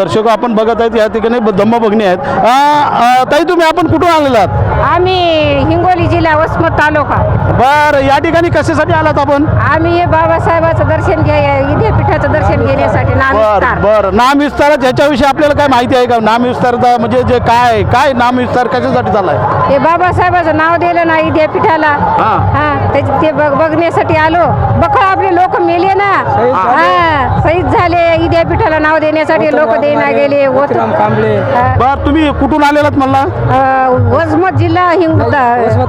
दर्शक आपण बघत आहेत या ठिकाणी धम्मभगिनी आहेत। ताई तुम्ही आपण कुठून आलेलात? आम्ही हिंगोली जिल्हा वसमत तालुका। बर या ठिकाणी कशासाठी आलात आपण? आम्ही हे बाबासाहेबाचं दर्शन विद्यापीठाचं दर्शन घेण्यासाठी नामविस्तार। बर नामविस्तार ह्याच्याविषयी आपल्याला काय माहिती आहे का? नामविस्तारचा म्हणजे जे काय नामविस्तार कशासाठी झालाय? हे बाबासाहेबाचं नाव दिलं ना विद्यापीठाला, हा ते बघण्यासाठी आलो। बखळ आपले लोक मेले ना, हा शहीद झाले, विद्यापीठाला नाव देण्यासाठी लोक देना गेले। बर तुम्ही कुठून आलेलात म्हणला? वसमत जिल्हा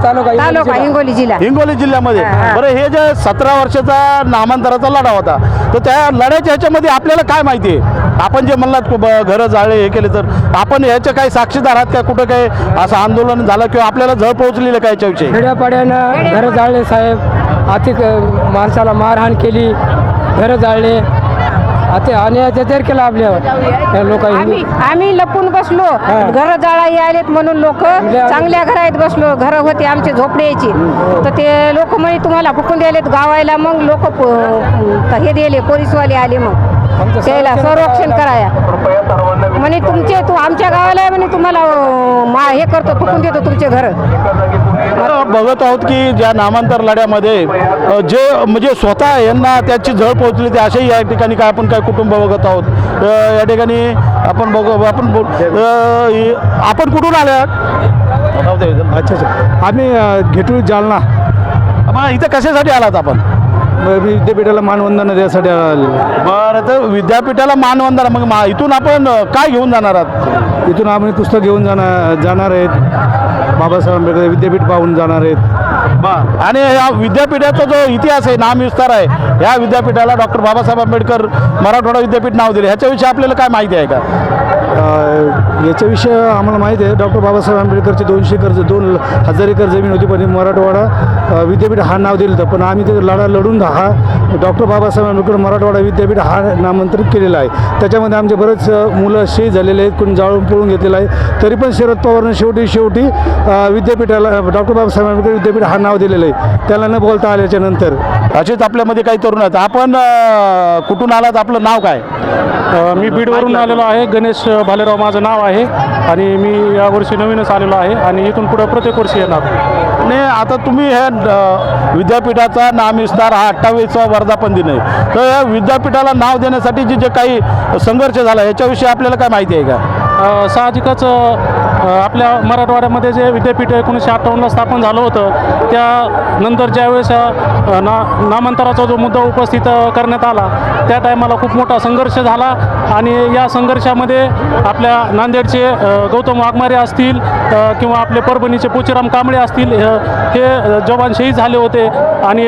तालुका हिंगोली जिल्हा। हिंगोली जिल्ह्यामध्ये। बरं हे जे 17 वर्षाचा नामांतराचा लढा होता तर त्या लढ्याच्या ह्याच्यामध्ये आपल्याला काय माहिती आहे? आपण जे म्हणलात घरं जाळे हे केले तर आपण ह्याच्या काही साक्षीदार आहात का? कुठं काही असं आंदोलन झालं किंवा आपल्याला झळ पोहोचलेलं काय याच्याविषयी? खेड्यापाड्यानं घरं जाळले साहेब, आर्थिक माणसाला मारहाण केली, घरं जाळले, आता आणि अत्याचार केला आपल्यावर लोकांनी। आम्ही लपून बसलो, घर जाळा आलेत म्हणून लोक चांगल्या घरात बसलो। घर होते आमचे झोपड्याची, तर ते लोक म्हणे तुम्हाला फुकून द्यालेत गावायला। मग लोक हे दिले, पोलीसवाले आले मग त्याला संरक्षण कराया म्हणे आमच्या गावाला आहे म्हणे, तुम्हाला हे करतो, फुकून देतो तुमचे घर। बघत आहोत की ज्या नामांतर लढ्यामध्ये जे म्हणजे स्वतः यांना त्याची झळ पोहोचली ते असेही या ठिकाणी काय आपण काय कुटुंब बघत आहोत। या ठिकाणी आपण आपण कुठून आले आहात? अच्छा आम्ही घेटू जालना। इथं कशासाठी आलात आपण? विद्यापीठाला मानवंदना द्यासाठी आले। बरं तर विद्यापीठाला मानवंदना, मग इथून आपण काय घेऊन जाणार आहात? इथून आम्ही पुस्तक घेऊन जाणार आहेत, बाबासाहेब आंबेडकर विद्यापीठ पाहून जाणार आहेत। आणि या विद्यापीठाचा जो इतिहास आहे, नामविस्तार आहे, या विद्यापीठाला डॉक्टर बाबासाहेब आंबेडकर मराठवाडा विद्यापीठ नाव दिले, ह्याच्याविषयी आपल्याला काय माहिती आहे का? याच्याविषयी आम्हाला माहिती आहे, डॉक्टर बाबासाहेब आंबेडकरची 200 एकर 2000 एकर जमीन होती, पण मराठवाडा विद्यापीठ हा नाव दिलं होतं। पण आम्ही ते लढा लढून हा डॉक्टर बाबासाहेब आंबेडकर मराठवाडा विद्यापीठ हा नामांतरित केलेला आहे। त्याच्यामध्ये आमचे बरेच मुलं शहीद झालेले आहेत, कोणी जाळून पळून घेतलेलं आहे। तरी पण शरद पवारने शेवटी विद्यापीठाला डॉक्टर बाबासाहेब आंबेडकर विद्यापीठ हा नाव दिलेलं आहे, त्याला न बोलता आल्याच्या नंतर। असेच आपल्यामध्ये काही तरुण आहेत। आपण कुठून आलात? आपलं नाव काय? मी बीडवरून आलेलो आहे, गणेश भालेराव माझं नाव आहे, आणि मी यावर्षी नवीनच आलेलो आहे आणि इथून पुढे प्रत्येक वर्षी येणार। नाही आता तुम्ही हे विद्यापीठाचा नामविस्तार हा 28वा वर्धापन दिन आहे, तर या विद्यापीठाला नाव देण्यासाठी जे काही संघर्ष झाला याच्याविषयी आपल्याला काय माहिती आहे का? साहजिकच आपल्या मराठवाड्यामध्ये जे विद्यापीठ 1958ला स्थापन झालं होतं, त्यानंतर ज्यावेळेस नामांतराचा जो मुद्दा उपस्थित करण्यात आला त्या टायमाला खूप मोठा संघर्ष झाला, आणि या संघर्षामध्ये आपल्या नांदेडचे गौतम वाघमारे असतील किंवा आपले परभणीचे पोचीराम कांबळे असतील, हे जवान शहीद झाले होते। आणि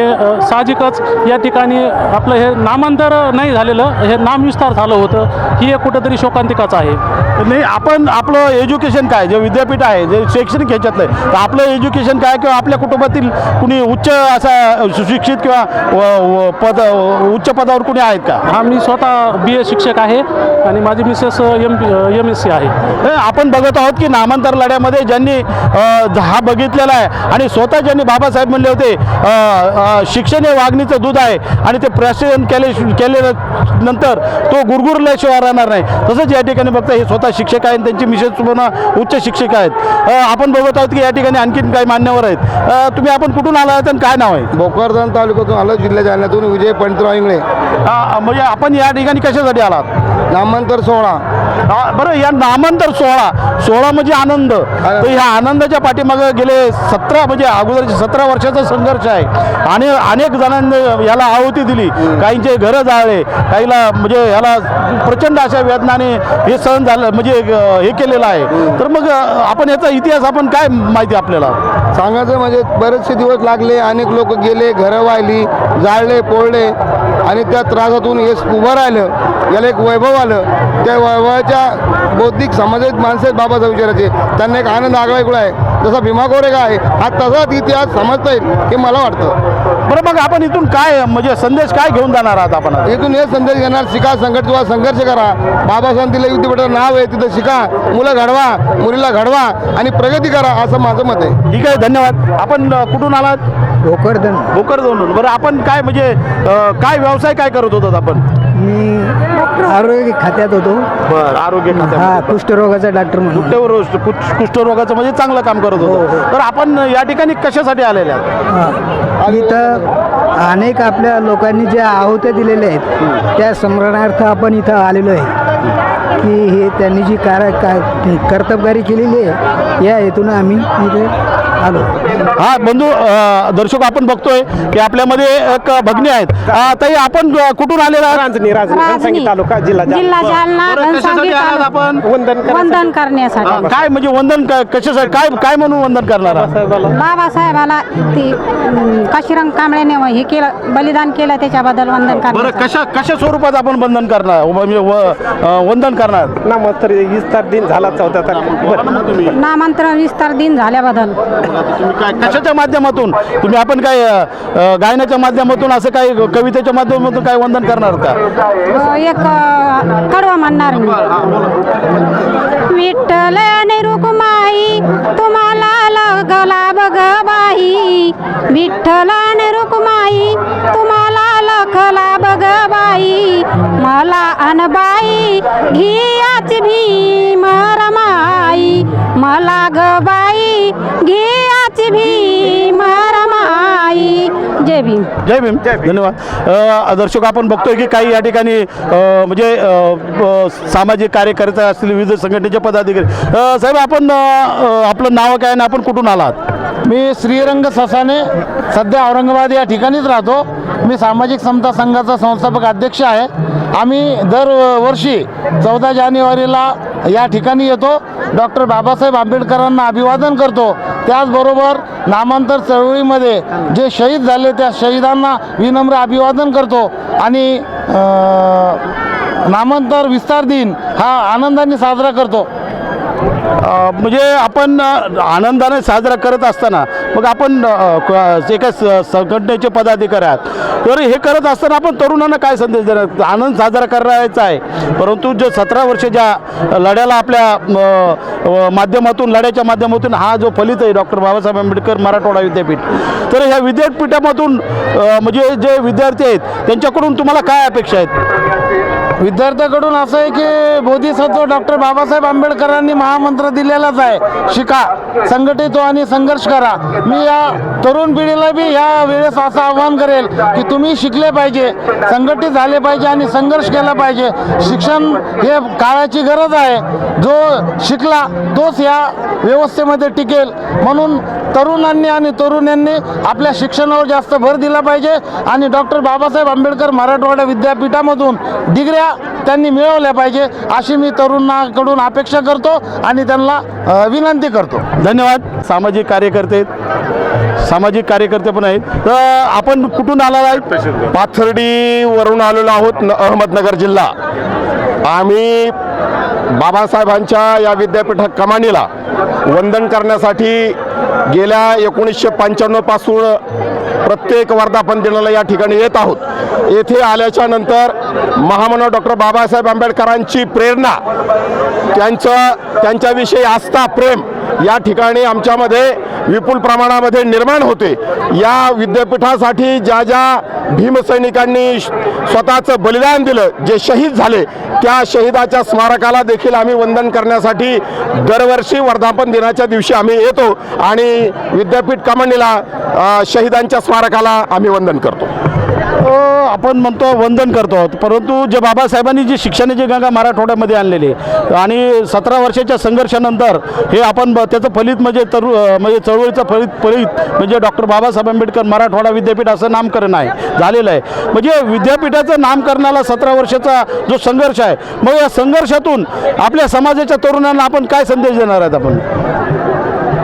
साहजिकच या ठिकाणी आपलं हे नामांतर नाही झालेलं, हे नामविस्तार झालं होतं, ही एक कुठंतरी शोकांतिकाच आहे। नाही आपण आपलं एज्युकेशन काय, जे विद्यापीठ आहे जे शैक्षणिक ह्याच्यातलं आहे, तर आपलं एज्युकेशन काय किंवा आपल्या कुटुंबातील कुणी उच्च असा सुशिक्षित किंवा उच्च पदावर कुणी आहेत का? हा मी स्वतः BA शिक्षक आहे आणि माझी मिसेस MSc आहे। आपण बघत आहोत की नामांतर लढ्यामध्ये ज्यांनी हा बघितलेला आहे आणि स्वतः ज्यांनी बाबासाहेब म्हणले होते शिक्षण हे वाघणीचं दूध आहे आणि ते प्रशासन केल्यानंतर तो गुरगुरल्याशिवाय राहणार नाही, तसंच या ठिकाणी बघता हे स्वतः शिक्षक आहेत, त्यांची मिसेस पुन्हा उच्च शिक्षक आहेत। आपण बघत आहोत की या ठिकाणी आणखीन काही मान्यवर आहेत। तुम्ही आपण कुठून आलात आणि काय नाव आहे? भोकरदन तालुक्यातून आलो, जिल्हा जालन्यातून विजय पंडितराव इंगळे। म्हणजे आपण या ठिकाणी कशासाठी आलात? नामांतर सोहळा। बरं या नामांतर सोहळा म्हणजे आनंद, तर ह्या आनंदाच्या पाठीमागे गेले 17 म्हणजे अगोदरचे 17 वर्षाचा संघर्ष आहे आणि अनेक जणांनी याला आहुती दिली, काहींचे घरं जाळले, काहीला म्हणजे याला प्रचंड अशा वेदनाने हे सहन झालं म्हणजे हे केलेलं आहे। तर मग आपण याचा इतिहास आपण काय माहिती आपल्याला सांगायचं म्हणजे बरेचसे दिवस लागले, अनेक लोक गेले, घरं वाहिली, जाळले पोळले, आणि त्या त्रासातून हे उभं राहिलं, याला एक वैभव आलं। त्या वैभवाच्या बौद्धिक समाजात माणसं आहेत बाबासाहेब विचाराचे, त्यांना एक आनंद आगळा वेगळा आहे, जसा भीमा कोरेगा आहे, हा तसाच इतिहास समजता येईल हे मला वाटतं। बरं मग आपण इथून काय म्हणजे संदेश काय घेऊन जाणार आहात? आपण इथून हे संदेश घेणार, शिका, संघर्ष करा, बाबासाहेब दिलं विद्यापीठाचं नाव आहे, तिथं शिका, मुलं घडवा, मुलीला घडवा आणि प्रगती करा, असं माझं मत आहे। ठीक आहे, धन्यवाद। आपण कुठून आलात? भोकरदन। बरं आपण काय म्हणजे काय व्यवसाय काय करत होतात आपण? मी आरोग्य खात्यात होतो. बरं, आरोग्य हा, खात्यामध्ये कुष्ठरोगाचा डॉक्टर म्हणून. कुष्ठरोगाचं म्हणजे चांगलं काम करत होतं. तर आपण या ठिकाणी कशासाठी आलेले आहात? इथं अनेक आपल्या लोकांनी ज्या आहुत्या दिलेल्या आहेत त्या स्मरणार्थ आपण इथं आलेलो आहे की हे त्यांनी जी कर्तबगारी केलेली आहे या हेतून आम्ही इथे आलो. हा बंधू दर्शक आपण बघतोय की आपल्यामध्ये एक भगिनी आहेत. ताई आपण कुठून आलेला आहात? राजनी जिल्हा जालना बरं, कशासाठी आलात आपण? वंदन करण्यासाठी काय म्हणजे वंदन कशासाठी काय काय म्हणून वंदन करणार आहात? बाबासाहेबाला ती काशीराम कांबळेने हे केलं, बलिदान केलं, त्याच्याबद्दल वंदन बरं, करण्यासाठी. कशा स्वरूपात आपण वंदन करणार म्हणजे वंदन करणार? दिन झाला 14 तारखेला. नामांतरण विस्तार दिन झाल्याबद्दल तुम्ही काय कशाच्या माध्यमातून तुम्ही आपण काय गायनाच्या माध्यमातून असं काय कवितेच्या माध्यमातून काय वंदन करणार का? एक कडवा म्हणणार मी. विठ्ठल आणि रुक्माई तुम्हाला लगला बघ बाई, विठ्ठल आणि रुक्माई तुम्हाला लखला बघ बाई, मला अनबाई घियाची भीम रमाई, मला ग बाई घियाची भीम रमाई. जय भीम. जय भीम. धन्यवाद. दर्शक आपण बघतोय की काही या ठिकाणी म्हणजे सामाजिक कार्यकर्ते असतील, विविध संघटनेचे पदाधिकारी. साहेब आपण आपलं नाव काय आणि आपण कुठून आलात? मी श्रीरंग ससाने, सध्या औरंगाबाद या ठिकाणीच राहतो. मी सामाजिक समता संघाचा संस्थापक अध्यक्ष आहे. आम्ही दरवर्षी 14 जानेवारीला या ठिकाणी येतो, डॉक्टर बाबासाहेब आंबेडकरांना अभिवादन करतो. त्याचबरोबर नामांतर चळवळीमध्ये जे शहीद झाले त्या शहीदांना विनम्र अभिवादन करतो आणि नामांतर विस्तार दिन हा आनंदाने साजरा करतो. म्हणजे आपण आनंदाने साजरा करत असताना मग आपण एका संघटनेचे पदाधिकारी आहात, तर हे करत असताना आपण तरुणांना काय संदेश देणार? आनंद साजरा करायचा आहे, परंतु जे 17 वर्ष ज्या लढ्याला आपल्या माध्यमातून लढ्याच्या माध्यमातून हा जो फलित आहे डॉक्टर बाबासाहेब आंबेडकर मराठवाडा विद्यापीठ, तर ह्या विद्यापीठामधून म्हणजे जे विद्यार्थी आहेत त्यांच्याकडून तुम्हाला काय अपेक्षा आहेत? विद्यार्थ्याकडून असं आहे की बोधिसत्व डॉक्टर बाबासाहेब आंबेडकरांनी महामंत्र दिलेलाच आहे, शिका, संघटित हो आणि संघर्ष करा. मी या तरुण पिढीला बी या वेळेस असं आव्हान करेल की तुम्ही शिकले पाहिजे, संघटित झाले पाहिजे आणि संघर्ष केला पाहिजे. शिक्षण हे काळाची गरज आहे. जो शिकला तोच या व्यवस्थेमध्ये टिकेल. म्हणून तरुणांनी आणि तरुणांनी आपल्या शिक्षणावर जास्त भर दिला पाहिजे आणि डॉक्टर बाबासाहेब आंबेडकर मराठवाडा विद्यापीठामधून डिग्र्या त्यांनी मिळवल्या पाहिजे अशी मी तरुणांकडून अपेक्षा करतो आणि त्यांना विनंती करतो. धन्यवाद. सामाजिक कार्यकर्ते पण आहेत. तर आपण कुठून आला आहेत? पाथर्डीवरून आलेलो आहोत, अहमदनगर जिल्हा. आम्ही बाबासाहेबांच्या या विद्यापीठ कमानीला वंदन करण्यासाठी गेल्या 1995 पासून प्रत्येक वर्धापन दिनाला या ठिकाणी येत आहोत. येथे आल्याच्या नंतर महामानव डॉक्टर बाबासाहेब आंबेडकरांची प्रेरणा, त्यांच्याविषयी आस्था, प्रेम या ठिकाणी आमच्यामध्ये विपुल प्रमाणामध्ये निर्माण होते. या विद्यापीठासाठी ज्या ज्या भीमसैनिकांनी स्वतःचं बलिदान दिलं, जे शहीद झाले, त्या शहीदाच्या स्मारकाला देखील आम्ही वंदन करण्यासाठी दरवर्षी वर्धापन दिनाच्या दिवशी आम्ही येतो आणि विद्यापीठ कमानीला शहीदांच्या स्मारकाला आम्ही वंदन करतो. आपण म्हणतो वंदन करतो, परंतु जे बाबासाहेबांनी जी शिक्षणाची गंगा मराठवाड्यामध्ये आणलेली आणि 17 वर्षाच्या संघर्षानंतर हे आपण त्याचं फलित म्हणजे म्हणजे चळवळीचं फलित म्हणजे डॉक्टर बाबासाहेब आंबेडकर मराठवाडा विद्यापीठ असं नामकरण आहे झालेलं आहे. म्हणजे विद्यापीठाचं नामकरणाला 17 वर्षाचा जो संघर्ष आहे, मग या संघर्षातून आपल्या समाजाच्या तरुणांना आपण काय संदेश देणार आहेत? आपण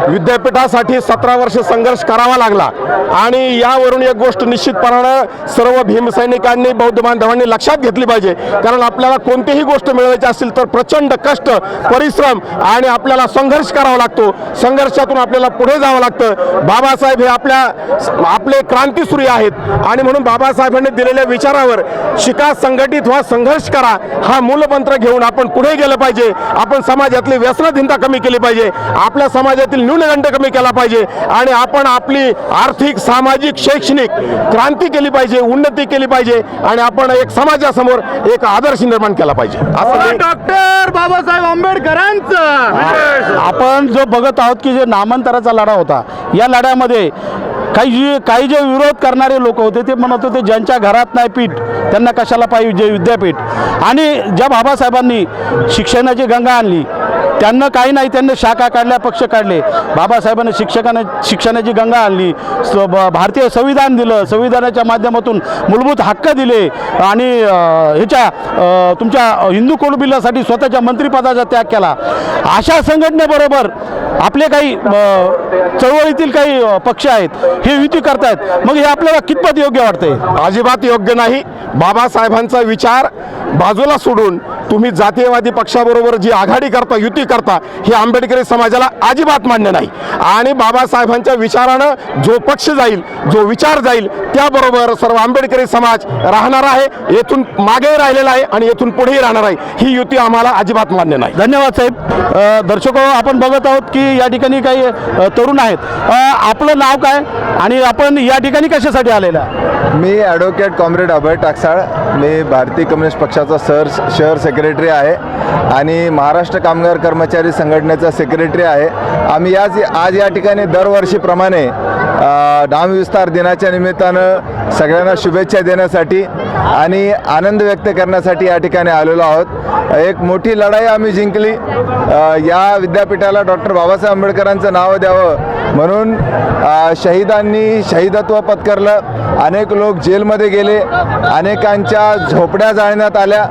विद्यापीठासाठी 17 वर्ष संघर्ष करावा लागला आणि यावरून एक गोष्ट निश्चितपणानं सर्व भीमसैनिकांनी, बौद्ध बांधवांनी लक्षात घेतली पाहिजे. कारण आपल्याला कोणतीही गोष्ट मिळवायची असेल तर प्रचंड कष्ट, परिश्रम आणि आपल्याला संघर्ष करावा लागतो. संघर्षातून आपल्याला पुढे जावं लागतं. बाबासाहेब हे आपले क्रांतीसूर्य आहेत आणि म्हणून बाबासाहेबांनी दिलेल्या विचारावर शिका, संघटित व्हा, संघर्ष करा हा मूलमंत्र घेऊन आपण पुढे गेलं पाहिजे. आपण समाजातली व्यसनाधीनता कमी केली पाहिजे. आपल्या समाजातील न्यूनगंड कमी केला पाहिजे आणि आपण आपली आर्थिक, सामाजिक, शैक्षणिक क्रांती केली पाहिजे, उन्नती केली पाहिजे आणि आपण एक समाजासमोर एक आदर्श निर्माण केला पाहिजे असं डॉक्टर बाबासाहेब आंबेडकरांचं आपण जो बघत आहोत की जे नामांतराचा लढा होता, या लढ्यामध्ये काही जे विरोध करणारे लोक होते ते म्हणत होते ज्यांच्या घरात नाही पीठ त्यांना कशाला पाहिजे विद्यापीठ. आणि ज्या बाबासाहेबांनी शिक्षणाची गंगा आणली त्यांना काही नाही, त्यांनी शाखा काढल्या, पक्ष काढले. बाबासाहेबांनी शिक्षणाची गंगा आणली, भारतीय संविधान दिलं, संविधानाच्या माध्यमातून मूलभूत हक्क दिले आणि तुमच्या हिंदू कुळबिलासाठी स्वतःच्या मंत्रिपदाचा त्याग केला. अशा संघटनेबरोबर आपले काही चळवळीतील काही पक्ष आहेत हे युती करतायत, मग हे आपल्याला कितपत योग्य वाटतंय? अजिबात योग्य नाही. बाबासाहेबांचा विचार बाजूला सोडून तुम्ही जातीयवादी पक्षाबरोबर जी आघाडी करता, युती करता, हे आंबेडकरी समाजाला अजिबात मान्य नाही. आणि बाबासाहेबांच्या विचारानं जो पक्ष जाईल, जो विचार जाईल, त्याबरोबर सर्व आंबेडकरी समाज राहणार आहे, येथून मागे राहिलेला आहे आणि येथून पुढेही राहणार आहे. ही युती आम्हाला अजिबात मान्य नाही. धन्यवाद साहेब. दर्शको, आपण बघत आहोत की या ठिकाणी काही तरुण आहेत. आपलं नाव काय आणि आपण या ठिकाणी कशासाठी आलेला? मी ॲडव्होकेट कॉम्रेड अभय टाकसाळ. मी भारतीय कम्युनिस्ट पक्षाचा शहर सेक्रेटरी आहे आणि महाराष्ट्र कामगार कर्मचारी संघटनेचा सेक्रेटरी आहे. आम्ही आज या ठिकाणी दरवर्षीप्रमाणे नामविस्तार दिनाच्या निमित्तानं सगळ्यांना शुभेच्छा देण्यासाठी आणि आनंद व्यक्त करण्यासाठी या ठिकाणी आलेलो आहोत. एक मोठी लढाई आम्ही जिंकली. या विद्यापीठाला डॉक्टर बाबासाहेब आंबेडकरांचं नाव द्यावं म्हणून शहीदांनी शहीदत्व पत्करलं. अनेक लोक जेलमध्ये गेले, अनेकांच्या झोपड्या जाळण्यात आल्या,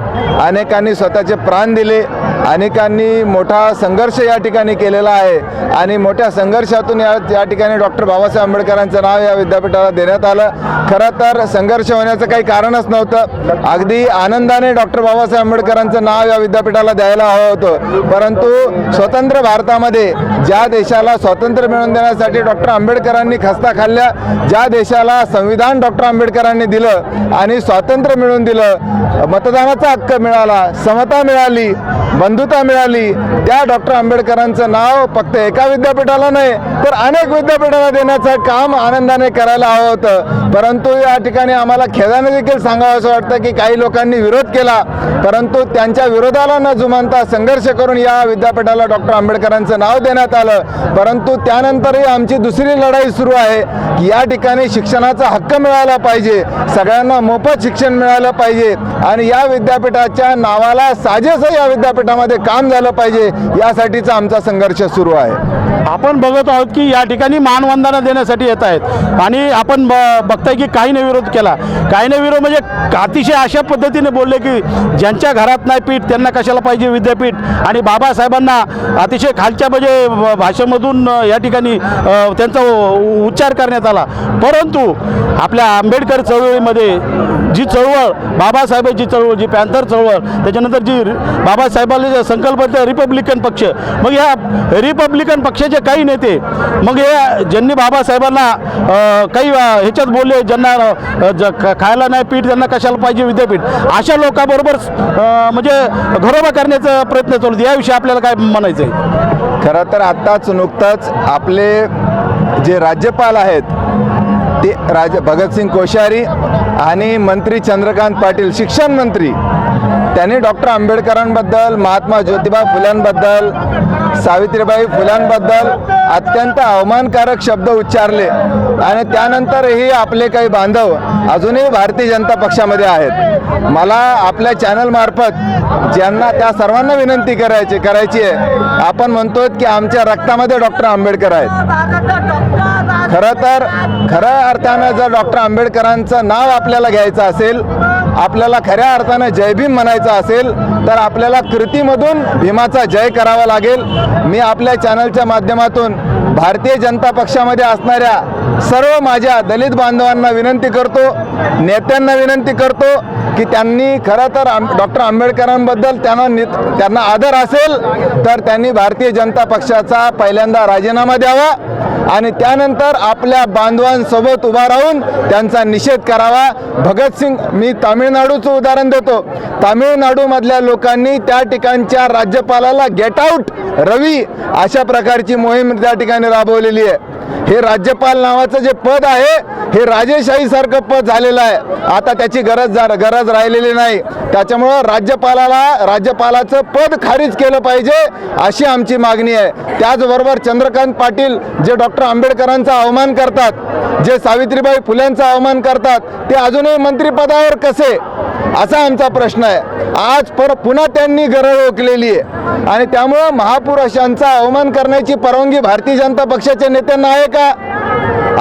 अनेकांनी स्वतःचे प्राण दिले, अनेकांनी मोठा संघर्ष या ठिकाणी केलेला आहे आणि मोठ्या संघर्षातून या ठिकाणी डॉक्टर बाबासाहेब आंबेडकरांचं नाव या विद्यापीठाला देण्यात आलं. खरं तर संघर्ष होण्याचं काही कारणच नव्हतं. अगदी आनंदाने डॉक्टर बाबासाहेब आंबेडकरांचं नाव या विद्यापीठाला द्यायला हवं होतं. परंतु स्वतंत्र भारतामध्ये ज्या देशाला स्वातंत्र्य मिळवून देण्यासाठी डॉक्टर आंबेडकरांनी खस्ता खाल्ल्या, ज्या देशाला संविधान डॉक्टर आंबेडकरांनी दिलं आणि स्वातंत्र्य मिळवून दिलं, मतदानाचा हक्क मिळाला, समता मिळाली, बंधुता मिळाली, त्या डॉक्टर आंबेडकरांचं नाव फक्त एका विद्यापीठाला नाही तर अनेक विद्यापीठाला देण्याचं काम आनंदाने करायला हवं होतं. परंतु या ठिकाणी आम्हाला खेदाने देखील सांगावं असं वाटतं की काही लोकांनी विरोध केला, परंतु त्यांच्या विरोधाला न जुमानता संघर्ष करून या विद्यापीठाला डॉक्टर आंबेडकरांचं नाव देण्यात आलं. परंतु त्यानंतरही आमची दुसरी लढाई सुरू आहे की या ठिकाणी शिक्षणाचा हक्क मिळाला पाहिजे, सगळ्यांना मोफत शिक्षण मिळालं पाहिजे आणि या विद्यापीठाच्या नावाला साजेसं या विद्यापीठामध्ये काम झालं पाहिजे, यासाठीचा आमचा संघर्ष सुरू आहे. आपण बघत आहोत की या ठिकाणी मानवंदना देण्यासाठी येत आहेत आणि आपण बघताय की काहीने विरोध केला. काहीने विरोध म्हणजे अतिशय अशा पद्धतीने बोलले की ज्यांच्या घरात नाही पीठ त्यांना कशाला पाहिजे विद्यापीठ, आणि बाबासाहेबांना अतिशय खालच्या म्हणजे भाषेमधून या ठिकाणी त्यांचा उच्चार करण्यात आला. परंतु आपल्या आंबेडकर चळवळीमध्ये जी चळवळ, बाबासाहेबांची चळवळ, जी पॅन्थर चळवळ, त्याच्यानंतर जी बाबासाहेबांची संकल्पना रिपब्लिकन पक्ष, मग या रिपब्लिकन पक्षाचे काही नेते मग हे ज्यांनी बाबासाहेबांना काही ह्याच्यात बोलले, ज्यांना खायला नाही पीठ त्यांना कशाला पाहिजे विद्यापीठ, अशा लोकांबरोबर म्हणजे घरोबा करण्याचा प्रयत्न चालू. याविषयी आपल्याला काय म्हणायचं आहे? खरं तर आत्ताच नुकतंच आपले जे राज्यपाल आहेत ते भगतसिंग कोश्यारी आणि मंत्री चंद्रकांत पाटील, शिक्षण मंत्री, त्यांनी डॉक्टर आंबेडकरांबद्दल, महात्मा ज्योतिबा फुल्यांबद्दल, सावित्रीबाई फुल्यांबद्दल अत्यंत अवमानकारक शब्द उच्चारले आणि त्यानंतरही आपले काही बांधव अजूनही भारतीय जनता पक्षामध्ये आहेत. मला आपल्या चॅनलमार्फत ज्यांना त्या सर्वांना विनंती करायची आहे, आपण म्हणतोय की आमच्या रक्तामध्ये डॉक्टर आंबेडकर आहेत. खऱ्या अर्थानं जर डॉक्टर आंबेडकरांचं नाव आपल्याला घ्यायचं असेल, आपल्याला खऱ्या अर्थानं जय भीम म्हणायचं असेल तर आपल्याला कृतीमधून भीमाचा जय करावा लागेल. मी आपल्या चॅनलच्या माध्यमातून भारतीय जनता पक्षामध्ये असणाऱ्या सर्व माझ्या दलित बांधवांना विनंती करतो, नेत्यांना विनंती करतो की त्यांनी खरं तर डॉक्टर आंबेडकरांबद्दल त्यांना आदर असेल तर त्यांनी भारतीय जनता पक्षाचा पहिल्यांदा राजीनामा द्यावा आणि त्यानंतर आपल्या बांधवांसोबत उभा राहून त्यांचा निषेध करावा. भगतसिंग, मी तामिळनाडूचं उदाहरण देतो. तामिळनाडूमधल्या लोकांनी त्या ठिकाणच्या राज्यपालाला गेट आउट रवी अशा प्रकारची मोहीम त्या ठिकाणी राबवलेली आहे. हे राज्यपाल नावाचं जे पद आहे हे राजेशाहीसारखं पद झालेलं आहे. आता त्याची गरज राहिलेली नाही. त्याच्यामुळं राज्यपालाचं पद खारिज केलं पाहिजे अशी आमची मागणी आहे. त्याचबरोबर चंद्रकांत पाटील जे डॉक्टर आंबेडकरांचा अवमान करतात, जे सावित्रीबाई फुलेंचा अवमान करतात, ते अजूनही मंत्रिपदावर कसे, असा आमचा प्रश्न आहे. आज पुन्हा त्यांनी गरज ओकलेली आहे आणि त्यामुळं महापुरुषांचा अवमान करण्याची परवानगी भारतीय जनता पक्षाच्या नेत्यांना आहे का,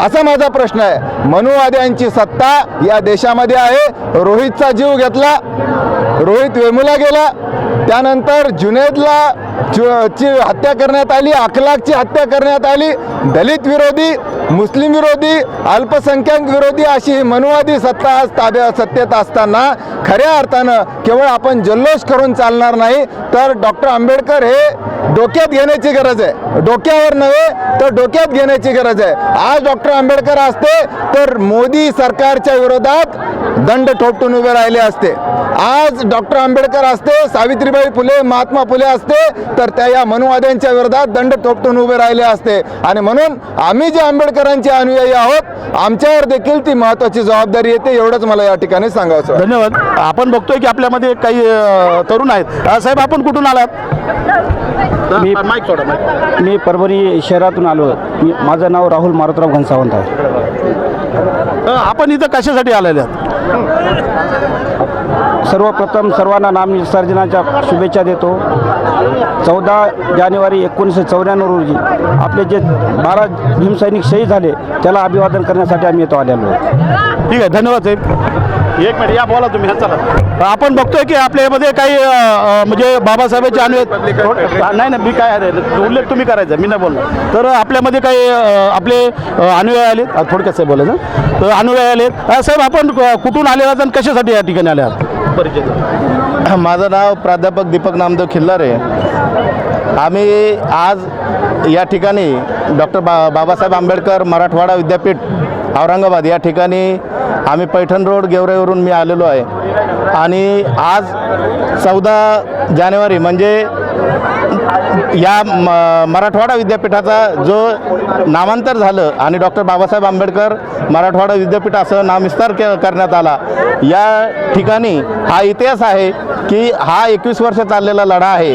असा माझा प्रश्न आहे. मनुवाद्यांची सत्ता या देशामध्ये आहे. रोहितचा जीव घेतला, रोहित वेमुला गेला, त्यानंतर जुनैदला ची हत्या करण्यात आली, अखलाकची हत्या करण्यात आली. दलित विरोधी, मुस्लिम विरोधी, अल्पसंख्याक विरोधी अशी ही मनुवादी सत्ता आज सत्तेत असताना खऱ्या अर्थानं केवळ आपण जल्लोष करून चालणार नाही, तर डॉक्टर आंबेडकर हे डोक्यात घेण्याची गरज आहे. डोक्यावर नव्हे तर डोक्यात घेण्याची गरज आहे. आज डॉक्टर आंबेडकर असते तर मोदी सरकारच्या विरोधात दंड ठोपटून उभे राहिले असते. आज डॉक्टर आंबेडकर असते, सावित्रीबाई फुले, महात्मा फुले असते तर त्या या मनुवाद्यांच्या विरोधात दंड ठोपटून उभे राहिले असते. आणि म्हणून आम्ही जे आंबेडकरांचे अनुयायी आहोत, आमच्यावर देखील ती महत्त्वाची जबाबदारी येते. एवढंच मला या ठिकाणी सांगायचं. धन्यवाद. आपण बघतोय की आपल्यामध्ये काही तरुण आहेत. साहेब, आपण कुठून आलात? माईक सोडा, माईक. मी परभणी शहरातून आलो. माझं नाव राहुल मारुतराव घनसावंत आहे. आपण इथं कशासाठी आलेले आहात? सर्वप्रथम सर्वांना नामविसर्जनाच्या शुभेच्छा देतो. 14 जानेवारी 1994 रोजी आपले जे 12 भीमसैनिक शहीद झाले त्याला अभिवादन करण्यासाठी आम्ही येतो आलेलो. ठीक आहे, धन्यवाद साहेब. एक मिनिट, या बोला तुम्ही. चला, आपण बघतोय की आपल्यामध्ये काही म्हणजे बाबासाहेबांचे अनुयायी नाही, मी काय उल्लेख तुम्ही करायचा, मी नाही बोलणार. तर आपल्यामध्ये काही आपले अनुयायी आले, थोडक्यात साहेब बोलायचं, तर अनुयायी आले. साहेब, आपण कुठून आले आहात आणि कशासाठी या ठिकाणी आले आहात? परिचय. माझं नाव प्राध्यापक दीपक नामदेव खिल्लारे. आम्ही आज या ठिकाणी डॉक्टर बाबासाहेब आंबेडकर मराठवाडा विद्यापीठ औरंगाबाद या ठिकाणी आम्ही पैठण रोड गेवराईवरून मी आलेलो आहे. आणि आज 14 जानेवारी म्हणजे या मराठवाडा विद्यापीठाचा जो नामांतर झालं आणि डॉक्टर बाबासाहेब आंबेडकर मराठवाडा विद्यापीठ असं नामविस्तार करण्यात आला, या ठिकाणी हा इतिहास आहे की हा 21 वर्ष चाललेला लढा आहे.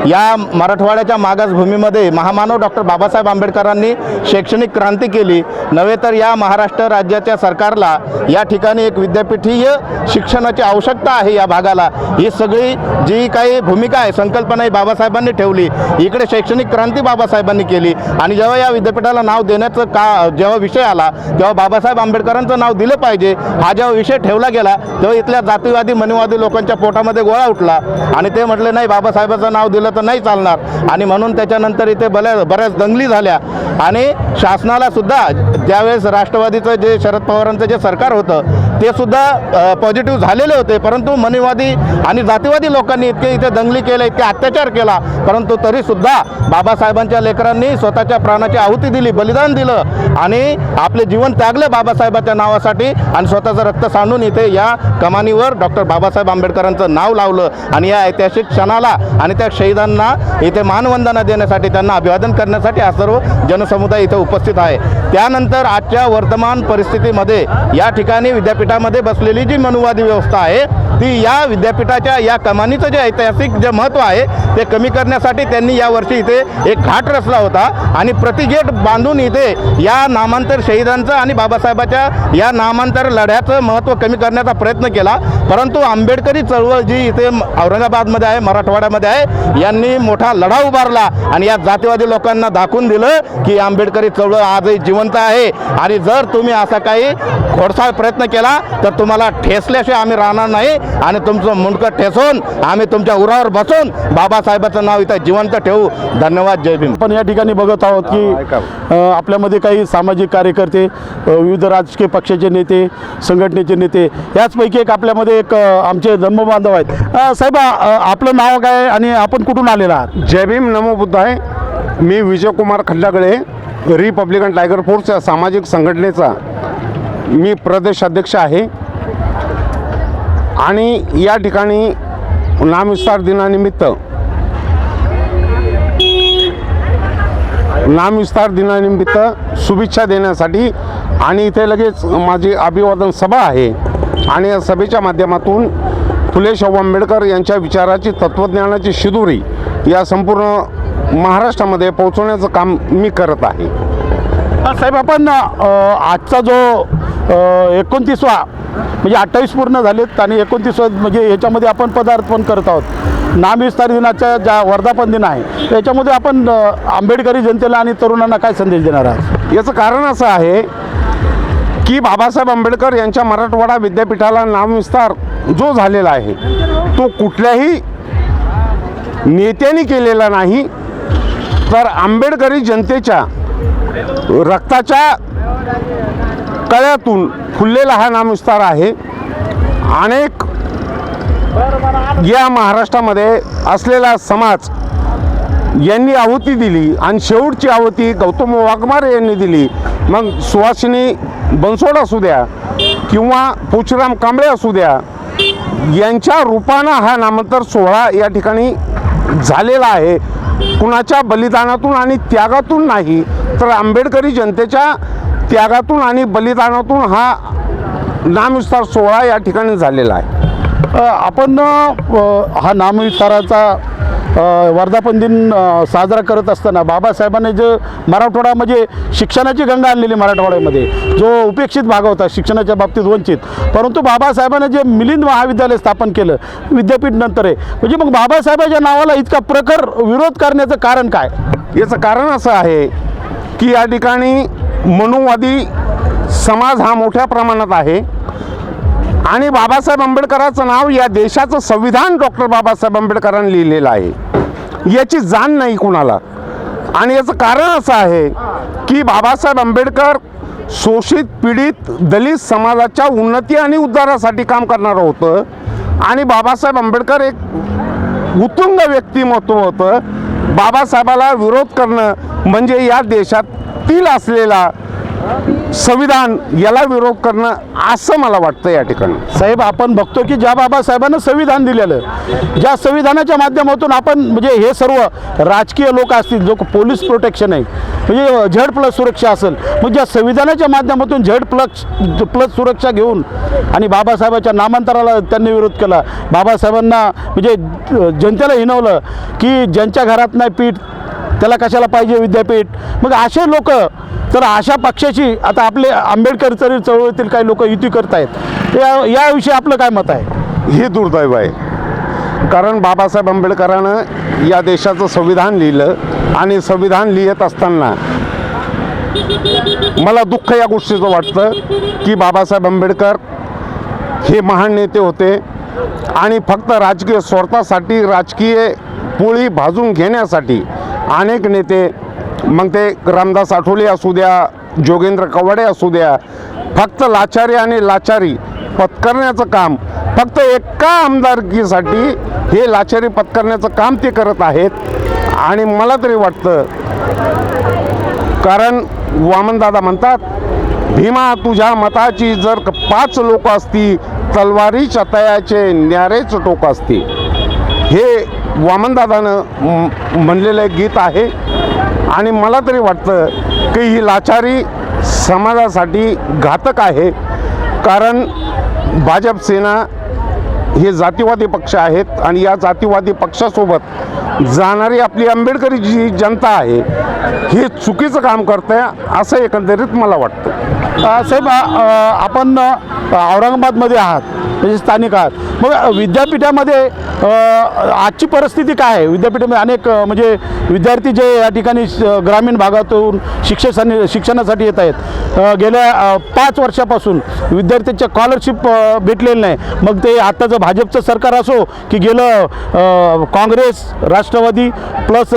या मराठवाड्याच्या मागासभूमीमध्ये महामानव डॉक्टर बाबासाहेब आंबेडकरांनी शैक्षणिक क्रांती केली. नव्हे तर या महाराष्ट्र राज्याच्या सरकारला या ठिकाणी एक विद्यापीठीय शिक्षणाची आवश्यकता आहे. या भागाला ही सगळी जी काही भूमिका आहे, संकल्पना ही बाबासाहेबांनी ठेवली. इकडे शैक्षणिक क्रांती बाबासाहेबांनी केली. आणि जेव्हा या विद्यापीठाला नाव देण्याचं जेव्हा विषय आला तेव्हा बाबासाहेब आंबेडकरांचं नाव दिलं पाहिजे हा जेव्हा विषय ठेवला गेला तेव्हा इथल्या जातीवादी मनुवादी लोकांच्या पोटामध्ये गोळा उठला आणि ते म्हटले नाही, बाबासाहेबांचं नाव दिलं तर नाही चालणार. आणि म्हणून त्याच्यानंतर इथे बऱ्याच दंगली झाल्या. आणि शासनाला सुद्धा ज्यावेळेस राष्ट्रवादीचं जे शरद पवारांचं जे सरकार होतं ते सुद्धा पॉझिटिव्ह झालेले होते, परंतु मनुवादी आणि जातीवादी लोकांनी इतके इथे दंगली केल्या, इतके अत्याचार केला, परंतु तरीसुद्धा बाबासाहेबांच्या लेकरांनी स्वतःच्या प्राणाची आहुती दिली, बलिदान दिलं आणि आपले जीवन त्यागले बाबासाहेबांच्या नावासाठी आणि स्वतःचं रक्त सांडून इथे या कमानीवर डॉक्टर बाबासाहेब आंबेडकरांचं नाव लावलं. आणि या ऐतिहासिक क्षणाला आणि त्या शहीदांना इथे मानवंदना देण्यासाठी, त्यांना अभिवादन करण्यासाठी हा सर्व जनसमुदाय इथे उपस्थित आहे. त्यानंतर आजच्या वर्तमान परिस्थितीमध्ये या ठिकाणी विद्यापीठामध्ये बसलेली जी मनुवादी व्यवस्था आहे ती या विद्यापीठाच्या या कमानीचं जे ऐतिहासिक जे महत्त्व आहे ते कमी करण्यासाठी त्यांनी यावर्षी इथे एक घाट रचला होता आणि प्रतिगेट बांधून इथे या नामांतर शहीदांचं आणि बाबासाहेबाच्या या नामांतर लढ्याचं महत्त्व कमी करण्याचा प्रयत्न केला. परंतु आंबेडकरी चळवळ जी इथे औरंगाबादमध्ये आहे, मराठवाड्यामध्ये आहे, यांनी मोठा लढा उभारला आणि या जातीवादी लोकांना दाखवून दिलं की आंबेडकरी चळवळ आजही जिवंत आहे आणि जर तुम्ही असा काही खोडसाळ प्रयत्न केला तर तुम्हाला ठेसल्याशिवाय आम्ही राहणार नाही. आणि तुमचं मुंडकं ठेसून आम्ही तुमच्या उरावर बसून बाबासाहेबाचं नाव इथं जिवंत ठेवू. धन्यवाद. जय भीम. आपण या ठिकाणी बघत आहोत की आपल्यामध्ये काही सामाजिक कार्यकर्ते, विविध राजकीय पक्षाचे नेते, संघटनेचे नेते, याचपैकी एक आपल्यामध्ये एक आमचे धर्मबांधव आहेत. साहेब, आपलं नाव काय आणि आपण कुठून आलेला आहात? जय भीम, नमो बुद्धाय. मी विजयकुमार खड्डागळे, रिपब्लिकन टायगर फोर्स या सामाजिक संघटनेचा मी प्रदेश अध्यक्ष आहे. आणि या ठिकाणी नामविस्तार दिनानिमित्त शुभेच्छा देण्यासाठी आणि इथे लगेच माझी अभिवादन सभा आहे आणि या सभेच्या माध्यमातून फुले शाहू आंबेडकर यांच्या विचाराची, तत्त्वज्ञानाची शिदोरी या संपूर्ण महाराष्ट्रामध्ये पोहोचवण्याचं काम मी करत आहे. साहेब, आपण आजचा जो 29वा म्हणजे 28 पूर्ण झालेत आणि 29वा म्हणजे याच्यामध्ये आपण पदार्पण करत आहोत. नामविस्तार दिनाचा ज्या वर्धापन दिन आहे त्याच्यामध्ये आपण आंबेडकरी जनतेला आणि तरुणांना काय संदेश देणार आहात? याचं कारण असं आहे की बाबासाहेब आंबेडकर यांच्या मराठवाडा विद्यापीठाला नामविस्तार जो झालेला आहे तो कुठल्याही नेत्याने केलेला नाही, तर आंबेडकरी जनतेच्या रक्ताच्या कळ्यातून फुललेला हा नामविस्तार आहे. अनेक या महाराष्ट्रामध्ये असलेला समाज यांनी आहुती दिली आणि शेवटची आहुती गौतम वाघमारे यांनी दिली. मग सुहासिनी बनसोड असू द्या किंवा पुचराम कांबळे असू द्या, यांच्या रूपानं हा नामांतर सोहळा या ठिकाणी झालेला आहे. कुणाच्या बलिदानातून आणि त्यागातून नाही, तर आंबेडकरी जनतेच्या त्यागातून आणि बलिदानातून हा नामविस्तार सोहळा या ठिकाणी झालेला आहे. आपण हा नामविस्ताराचा वर्धापन दिन साजरा करत असताना बाबासाहेबांनी जे मराठवाडा म्हणजे शिक्षणाची गंगा आणलेली मराठवाड्यामध्ये, जो उपेक्षित भाग होता शिक्षणाच्या बाबतीत वंचित, परंतु बाबासाहेबांनी जे मिलिंद महाविद्यालय स्थापन केलं विद्यापीठ नंतर आहे, म्हणजे मग बाबासाहेबांच्या नावाला इतका प्रखर विरोध करण्याचं कारण काय? याचं कारण असं आहे की या ठिकाणी मनुवादी समाज हा मोठ्या प्रमाणात आहे आणि बाबासाहेब आंबेडकरांचं नाव या देशाचं संविधान डॉक्टर बाबासाहेब आंबेडकरांनी लिहिलेलं आहे, याची जाण नाही कुणाला. आणि याचं कारण असं आहे की बाबासाहेब आंबेडकर शोषित, पीडित, दलित समाजाच्या उन्नती आणि उद्धारासाठी काम करणारं होतं आणि बाबासाहेब आंबेडकर एक उत्तुंग व्यक्तिमत्व होतं. बाबासाहेबाला विरोध करणं म्हणजे या देशातील असलेला संविधान याला विरोध करणं असं मला वाटतं या ठिकाणी. साहेब, आपण बघतो की ज्या बाबासाहेबांना संविधान दिलेलं, ज्या संविधानाच्या माध्यमातून आपण म्हणजे हे सर्व राजकीय लोक असतील, जो पोलीस प्रोटेक्शन आहे म्हणजे Z+ सुरक्षा असेल, मग ज्या संविधानाच्या माध्यमातून Z+ सुरक्षा घेऊन आणि बाबासाहेबाच्या नामांतराला त्यांनी विरोध केला. बाबासाहेबांना म्हणजे जनतेला हिणवलं की ज्यांच्या घरात नाही पीठ त्याला कशाला पाहिजे विद्यापीठ. मग असे लोक, तर अशा पक्षाची आता आपले आंबेडकर चळवळीतील काही लोक युती करत आहेत, याविषयी आपलं काय मत आहे? हे दुर्दैव आहे, कारण बाबासाहेब आंबेडकरांनं या देशाचं संविधान लिहिलं आणि संविधान लिहित असताना मला दुःख या गोष्टीचं वाटतं की बाबासाहेब आंबेडकर हे महान नेते होते आणि फक्त राजकीय स्वार्थासाठी, राजकीय पोळी भाजून घेण्यासाठी अनेक नेते, मग ते रामदास आठवले असू द्या, जोगेंद्र कवाडे असू द्या, फक्त लाचारी आणि लाचारी पत्करण्याचं काम, फक्त एका आमदारकीसाठी हे लाचारी पत्करण्याचं काम ते करत आहेत. आणि मला तरी वाटतं, कारण वामनदादा म्हणतात, भीमा तुझ्या मताची जर 5 लोक असती, तलवारीच्या तयाचे न्यारेच टोक असते. हे वामनदादानं म्हणलेलं एक गीत आहे आणि मला तरी वाटतं की ही लाचारी समाजासाठी घातक आहे. कारण भाजप सेना हे जातीवादी पक्ष आहेत आणि या जातीवादी पक्षासोबत जाणारी आपली आंबेडकरी जी जनता आहे हे चुकीचं काम करते असं एकंदरीत मला वाटतं. साहेब, आपण औरंगाबादमध्ये आहात म्हणजे स्थानिक आहात, मग विद्यापीठामध्ये आजची परिस्थिती काय आहे? विद्यापीठामध्ये अनेक म्हणजे विद्यार्थी जे या ठिकाणी ग्रामीण भागातून शिक्षणासाठी येत आहेत, गेल्या 5 वर्षापासून विद्यार्थ्यांच्या स्कॉलरशिप भेटलेली नाही. मग ते आत्ताचं भाजपचं सरकार असो की गेलं काँग्रेस राष्ट्रवादी प्लस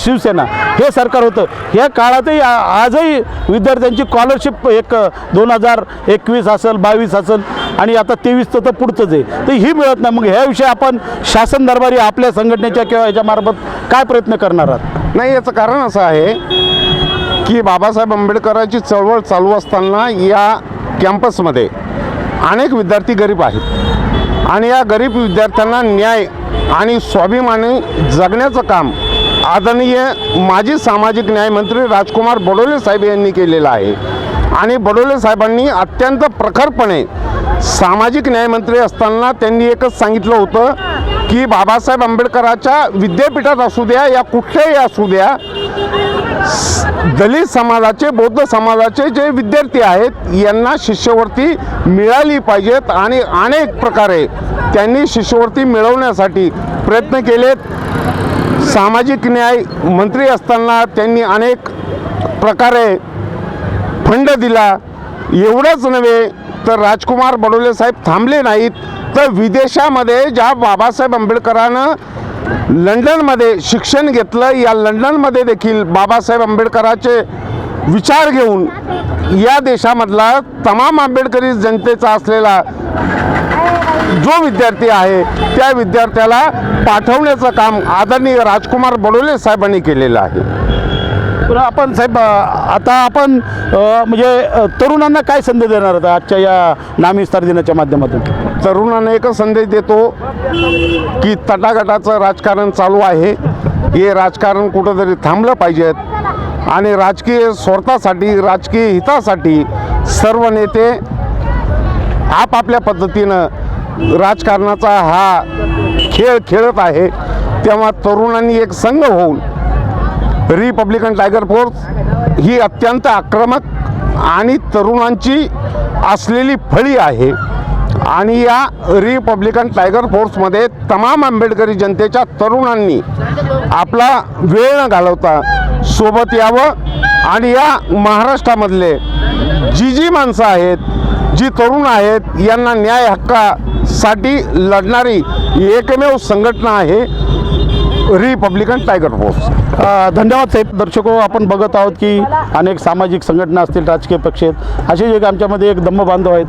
शिवसेना हे सरकार होतं, ह्या काळातही आजही विद्यार्थ्यांची स्कॉलरशिप एक 2021 असेल 22 असेल आणि आता 23 तर पुढचंच आहे, तर ही मिळत नाही. मग ह्याविषयी आपण शासन दरबारी आपल्या संघटनेच्या किंवा याच्यामार्फत काय प्रयत्न करणार आहात? नाही, याचं कारण असं आहे की बाबासाहेब आंबेडकरांची चळवळ चालू असताना या कॅम्पसमध्ये अनेक विद्यार्थी गरीब आहेत आणि या गरीब विद्यार्थ्यांना न्याय आणि स्वाभिमानी जगण्याचं काम आदरणीय माजी सामाजिक न्यायमंत्री राजकुमार बडोले साहेब यांनी केलेलं आहे. आणि बडोले साहेबांनी अत्यंत प्रखरपणे सामाजिक न्यायमंत्री असताना त्यांनी एकच सांगितलं होतं की बाबासाहेब आंबेडकरांच्या विद्यापीठात असू द्या या कुठल्याही असू द्या, दलित समाजाचे बौद्ध समाजाचे जे विद्यार्थी आहेत यांना शिष्यवृत्ती मिळाली पाहिजेत आणि अनेक प्रकारे त्यांनी शिष्यवृत्ती मिळवण्यासाठी प्रयत्न केलेत. सामाजिक न्याय मंत्री असताना त्यांनी अनेक प्रकारे फंड दिला. एवढंच नव्हे तर राजकुमार बडोले साहेब थांबले नाहीत, तर विदेशामध्ये ज्या बाबासाहेब आंबेडकरांनं लंडनमध्ये शिक्षण घेतलं, या लंडनमध्ये देखील बाबासाहेब आंबेडकरांचे विचार घेऊन या देशामधला तमाम आंबेडकरी जनतेचा असलेला जो विद्यार्थी आहे त्या विद्यार्थ्याला पाठवण्याचं काम आदरणीय राजकुमार बडोले साहेबांनी केलेलं आहे. तर आपण साहेब आता आपण म्हणजे तरुणांना काय संदेश देणार होता आजच्या या नामविस्तार दिनाच्या माध्यमातून? तरुणांना एकच संदेश देतो की तटागटाचं राजकारण चालू आहे, हे राजकारण कुठंतरी थांबलं पाहिजेत आणि राजकीय स्वार्थासाठी राजकीय हितासाठी सर्व नेते आपापल्या पद्धतीनं राजकारणाचा हा खेळ खेळत आहे. तेव्हा तरुणांनी एक संघ होऊन रिपब्लिकन टायगर फोर्स ही अत्यंत आक्रमक आणि तरुणांची असलेली फळी आहे आणि या रिपब्लिकन टायगर फोर्समध्ये तमाम आंबेडकरी जनतेच्या तरुणांनी आपला वेळ न घालवता सोबत यावं आणि या महाराष्ट्रामधले जी माणसं आहेत, जी तरुण आहेत, यांना न्याय हक्कासाठी लढणारी एकमेव संघटना आहे रिपब्लिकन टायगर फोर्स. धन्यवाद साहेब. दर्शको, आपण बघत आहोत की अनेक सामाजिक संघटना असतील, राजकीय पक्ष आहेत, असे एक आमच्यामध्ये एक दम्म बांधव आहेत.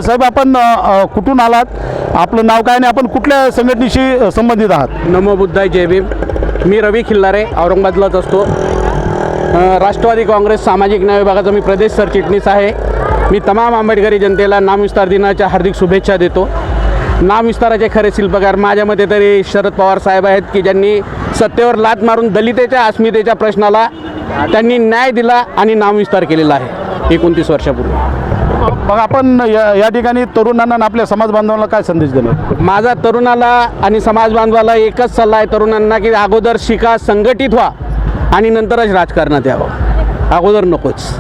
साहेब, आपण कुठून आलात, आपलं नाव काय आणि आपण कुठल्या संघटनेशी संबंधित आहात? नमो बुद्धाय, जय भीम. मी रवी खिल्लारे, औरंगाबादलाच असतो. राष्ट्रवादी काँग्रेस सामाजिक न्याय विभागाचा मी प्रदेश सरचिटणीस आहे. मी तमाम आंबेडकरी जनतेला नामविस्तार दिनाच्या हार्दिक शुभेच्छा देतो. नामविस्ताराचे खरे शिल्पकार माझ्या मते तरी शरद पवार साहेब आहेत की ज्यांनी सत्तेवर लाथ मारून दलितेच्या अस्मितेच्या प्रश्नाला त्यांनी न्याय दिला आणि नामविस्तार केलेला आहे 29 वर्षापूर्वी. मग आपण या ठिकाणी तरुणांना आणि आपल्या समाज बांधवांना काय संदेश देणार? माझा तरुणाला आणि समाज बांधवाला एकच सल्ला आहे तरुणांना की अगोदर शिका, संघटित व्हा आणि नंतरच राजकारणात यावं, अगोदर नकोच.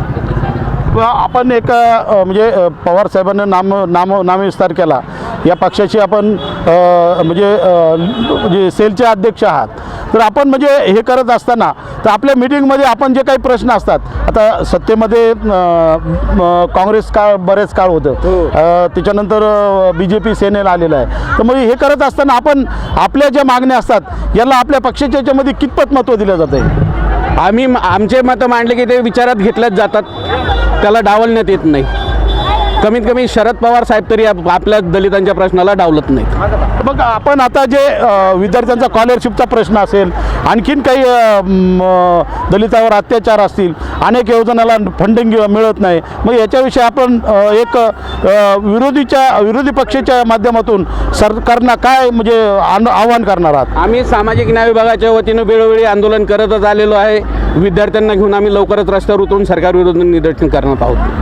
आपण एक म्हणजे पवार साहेबांना नामविस्तार केला, या पक्षाची आपण म्हणजे सेलचे अध्यक्ष आहात, तर आपण म्हणजे हे करत असताना तर आपल्या मीटिंगमध्ये आपण जे काही प्रश्न असतात, आता सत्तेमध्ये काँग्रेस काळ बरेच काळ होतं, त्याच्यानंतर BJP सेनेला आलेलं आहे, तर मग हे करत असताना आपण आपल्या ज्या मागण्या असतात याला आपल्या पक्षाच्या याच्यामध्ये कितपत महत्त्व दिलं जातं आहे? आम्ही आमचे मतं मांडले की ते विचारात घेतल्याच जातात, त्याला डावलण्यात येत नाही. कमीत कमी शरद पवार साहेब तरी आपल्या दलितांच्या प्रश्नाला डावलत नाहीत. मग आपण आता जे विद्यार्थ्यांचा स्कॉलरशिपचा प्रश्न असेल, आणखीन काही दलितावर अत्याचार असतील, अनेक योजनाला फंडिंग मिळत नाही, मग याच्याविषयी आपण एक विरोधी पक्षाच्या माध्यमातून सरकारला काय म्हणजे आव्हान करणार आहात? आम्ही सामाजिक न्याय विभागाच्या वतीनं वेळोवेळी आंदोलन करतच आलेलो आहे. विद्यार्थ्यांना घेऊन आम्ही लवकरच रस्त्यावर उतरून सरकार विरोधात निदर्शन करणार आहोत.